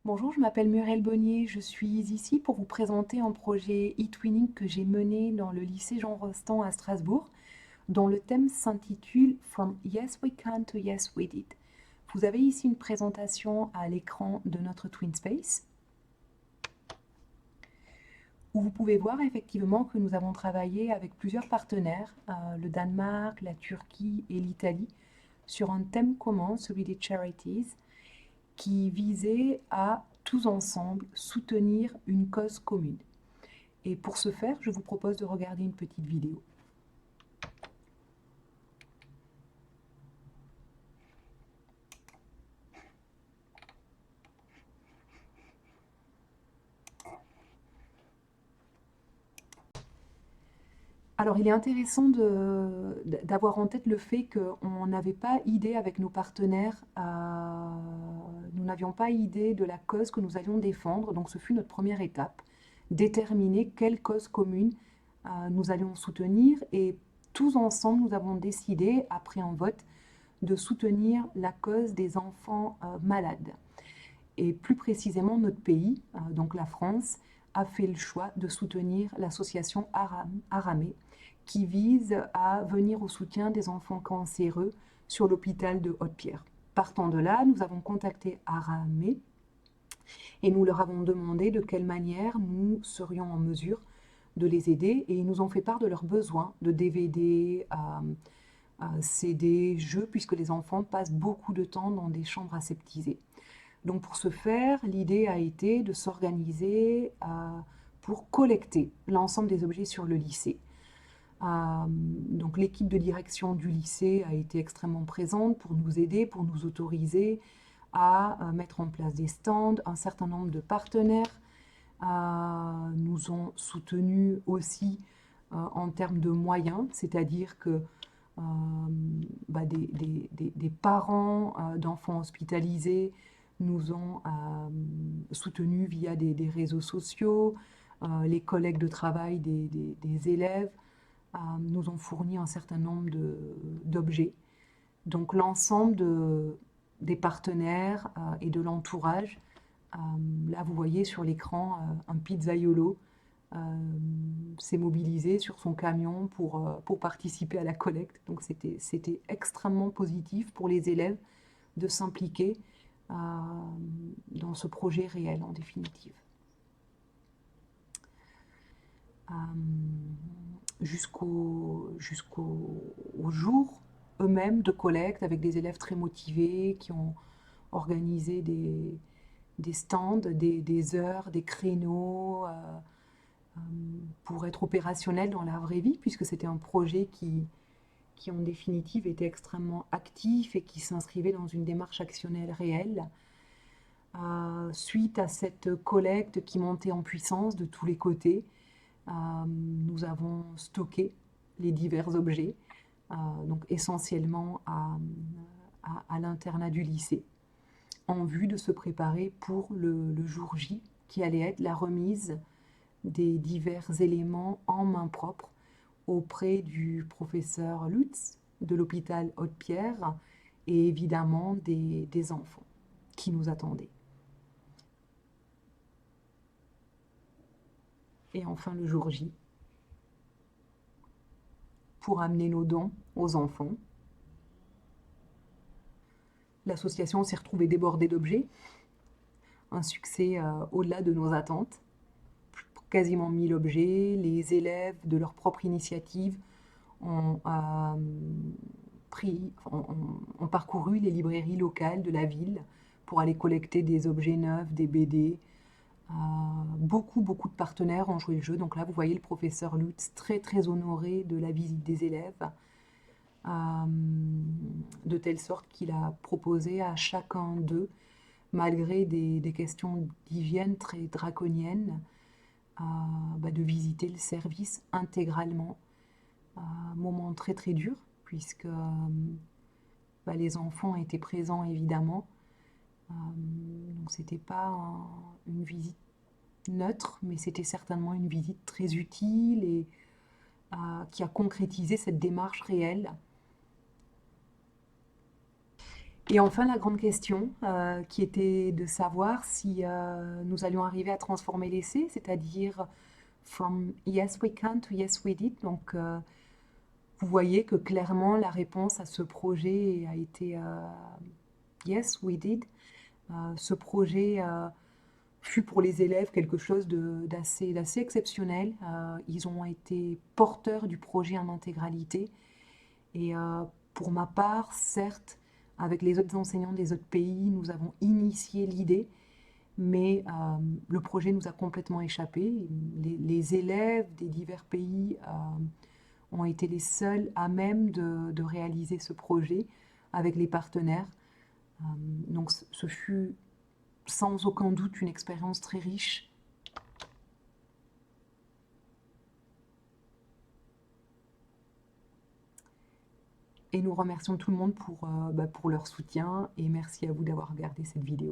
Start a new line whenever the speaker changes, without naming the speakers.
Bonjour, je m'appelle Muriel Bonnier, je suis ici pour vous présenter un projet e-twinning que j'ai mené dans le lycée Jean Rostand à Strasbourg, dont le thème s'intitule From Yes We Can to Yes We Did. Vous avez ici une présentation à l'écran de notre Twin Space, où vous pouvez voir effectivement que nous avons travaillé avec plusieurs partenaires, le Danemark, la Turquie et l'Italie, sur un thème commun, celui des charities, qui visait à tous ensemble soutenir une cause commune. Et pour ce faire, je vous propose de regarder une petite vidéo. Alors, il est intéressant d'avoir en tête le fait qu'on n'avait pas idée avec nos partenaires, nous n'avions pas idée de la cause que nous allions défendre, donc ce fut notre première étape, déterminer quelle cause commune nous allions soutenir, et tous ensemble, nous avons décidé, après un vote, de soutenir la cause des enfants malades. Et plus précisément, notre pays, donc la France, a fait le choix de soutenir l'association Aramé, qui vise à venir au soutien des enfants cancéreux sur l'hôpital de Haute-Pierre. Partant de là, nous avons contacté Aramé et nous leur avons demandé de quelle manière nous serions en mesure de les aider, et ils nous ont fait part de leurs besoins de DVD, CD, jeux, puisque les enfants passent beaucoup de temps dans des chambres aseptisées. Donc pour ce faire, l'idée a été de s'organiser pour collecter l'ensemble des objets sur le lycée. Donc l'équipe de direction du lycée a été extrêmement présente pour nous aider, pour nous autoriser à mettre en place des stands. Un certain nombre de partenaires nous ont soutenus aussi en termes de moyens, c'est-à-dire que des parents d'enfants hospitalisés nous ont soutenus via des réseaux sociaux, les collègues de travail des élèves nous ont fourni un certain nombre d'objets. Donc l'ensemble des partenaires et de l'entourage, là vous voyez sur l'écran un pizzaiolo s'est mobilisé sur son camion pour participer à la collecte. Donc c'était extrêmement positif pour les élèves de s'impliquer dans ce projet réel en définitive. Jusqu'au jour eux-mêmes de collecte, avec des élèves très motivés qui ont organisé des stands, des heures, des créneaux pour être opérationnels dans la vraie vie, puisque c'était un projet qui en définitive était extrêmement actif et qui s'inscrivait dans une démarche actionnelle réelle. Suite à cette collecte qui montait en puissance de tous les côtés, nous avons stocké les divers objets, donc essentiellement à l'internat du lycée, en vue de se préparer pour le jour J, qui allait être la remise des divers éléments en main propre auprès du professeur Lutz de l'hôpital Haute-Pierre et évidemment des enfants qui nous attendaient. Et enfin le jour J, pour amener nos dons aux enfants. L'association s'est retrouvée débordée d'objets, un succès au-delà de nos attentes. Quasiment 1000 objets, les élèves de leur propre initiative ont parcouru les librairies locales de la ville pour aller collecter des objets neufs, des BD. Beaucoup de partenaires ont joué le jeu. Donc là, vous voyez le professeur Lutz très honoré de la visite des élèves, de telle sorte qu'il a proposé à chacun d'eux, malgré des questions d'hygiène très draconiennes, de visiter le service intégralement. Moment très dur, puisque les enfants étaient présents évidemment. Donc c'était pas une visite neutre, mais c'était certainement une visite très utile et qui a concrétisé cette démarche réelle. Et enfin, la grande question qui était de savoir si nous allions arriver à transformer l'essai, c'est-à-dire from yes we can to yes we did. Donc, vous voyez que clairement la réponse à ce projet a été yes we did. Ce projet fut pour les élèves quelque chose d'assez exceptionnel. Ils ont été porteurs du projet en intégralité. Et pour ma part, certes, avec les autres enseignants des autres pays, nous avons initié l'idée, mais le projet nous a complètement échappé. Les élèves des divers pays ont été les seuls à même de réaliser ce projet avec les partenaires. Donc ce fut sans aucun doute une expérience très riche. Et nous remercions tout le monde pour leur soutien et merci à vous d'avoir regardé cette vidéo.